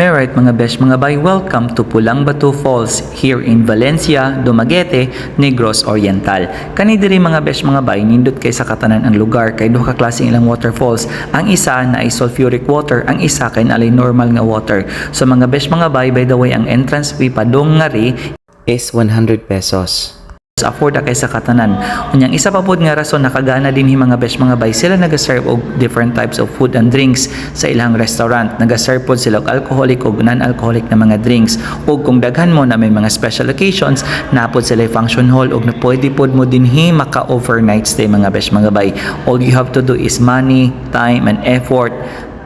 Alright mga besh, mga bay, welcome to Pulang Batu Falls here in Valencia, Dumaguete, Negros Oriental. Kani diri mga besh, mga bay, nindot kay sa katanan ang lugar kay duha ka klaseng ilang waterfalls. Ang isa na ay sulfuric water, ang isa kay na normal nga water. So mga besh, mga bay, by the way, ang entrance fee padong ngari is 100 pesos. Afford kay sa katanan. Unyang isa pa pod nga rason nakagana din mga besh, mga bay, sila nagaserve og different types of food and drinks sa ilang restaurant. Nagaserve pod sila og alcoholic og non-alcoholic na mga drinks. Ug kung daghan mo na may mga special occasions, napod sila function hall og na pwede pod mo dinhi maka overnight stay mga besh, mga bay. All you have to do is money, time and effort,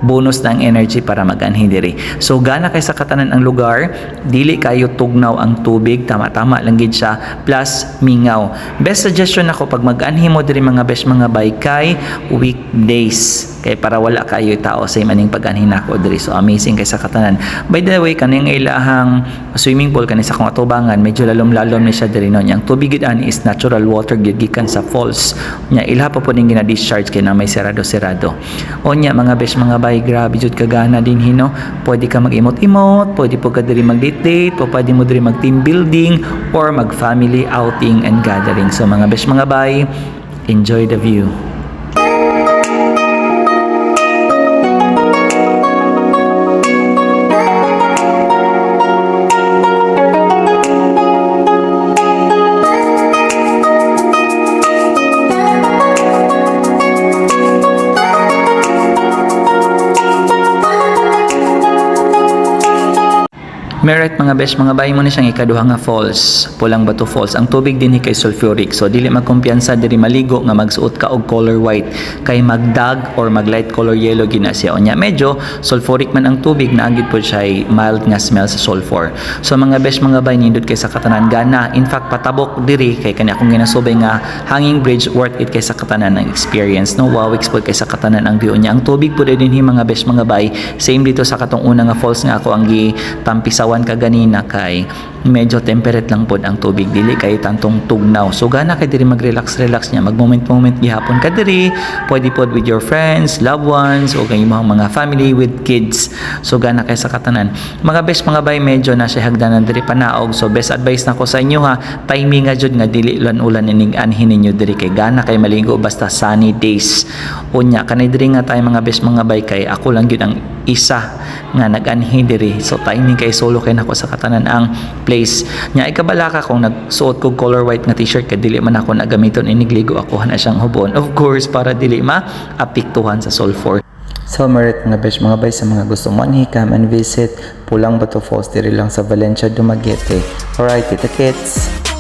bonus na ang energy para mag-anhin diri. So gana kay sa katanan ang lugar, dili kayo tugnaw ang tubig, tama-tama lang gid siya, plus mingaw. Best suggestion ako pag mag-anhin mo diri mga besh, mga bay, kay weekdays, kay para wala kayo tao sa maning pag-anhin nako diri. So amazing kay sa katanan. By the way, kaning ilahang swimming pool kani sa kong atubangan, medyo lalom-lalom ni siya diri no. Yang tubig gid ani is natural water gid gikan sa falls. Nya ilha pa po ning gina-discharge kay na may serado-serado. Onya mga besh, mga bay, grabe jud kagana din hino. Pwede ka mag-imot-imot, pwede po ka diri mag-date-date, pwede mo diri mag-team building or mag-family outing and gathering. So mga besh, mga bay, enjoy the view. Merit mga besh, mga bay, mo na siyang ikaduha nga falls, Pulang Batu Falls. Ang tubig din kay sulfuric, so dili magkumpiyansa diri maligo nga magsuot ka og color white, kay magdag or mag light color yellow gina siya. Onya medyo sulfuric man ang tubig, naagid po siya mild nga smell sa sulfur. So mga besh, mga bay, nindot kay sa katanan gana. In fact, patabok diri kay kani akong ginasubay nga hanging bridge, worth it kay sa katanan ng experience. No, wow, export kay sa katanan ang view niya. Ang tubig po din mga besh, mga bay, same dito sa katong una nga falls nga ako ang gitampisawan kaganina, kay medyo temperate lang pod ang tubig, dili kay tantong tugnaw. So gana kay diri mag-relax niya, mag-moment gihapon ka diri, pwede pod with your friends, loved ones o kay mga family with kids. So gana kay sa katanan. Mga besh, mga bay, medyo na siya hagdanan diri panaog. So best advice nako sa inyo ha, timing nga jud nga dili ulan ining anhin ninyo diri, kay gana kay maligo basta sunny days. Unya kanay diri nga tay mga besh, mga bay, kay ako lang gyud ang isa nga nag-anhi diri. So timing kay solo kay nako sa katanan ang place. Nya ikabala ka kung nagsuot ko color white nga t-shirt kay dili man ako nagamiton inigligo ako na siyang hubon. Of course para dili maapektuhan sa sulfur. So merit mga besh, mga bay, sa mga gusto mo anhi, come and visit Pulang Batu Falls diri lang sa Valencia, Dumaguete. Alright, kita kits.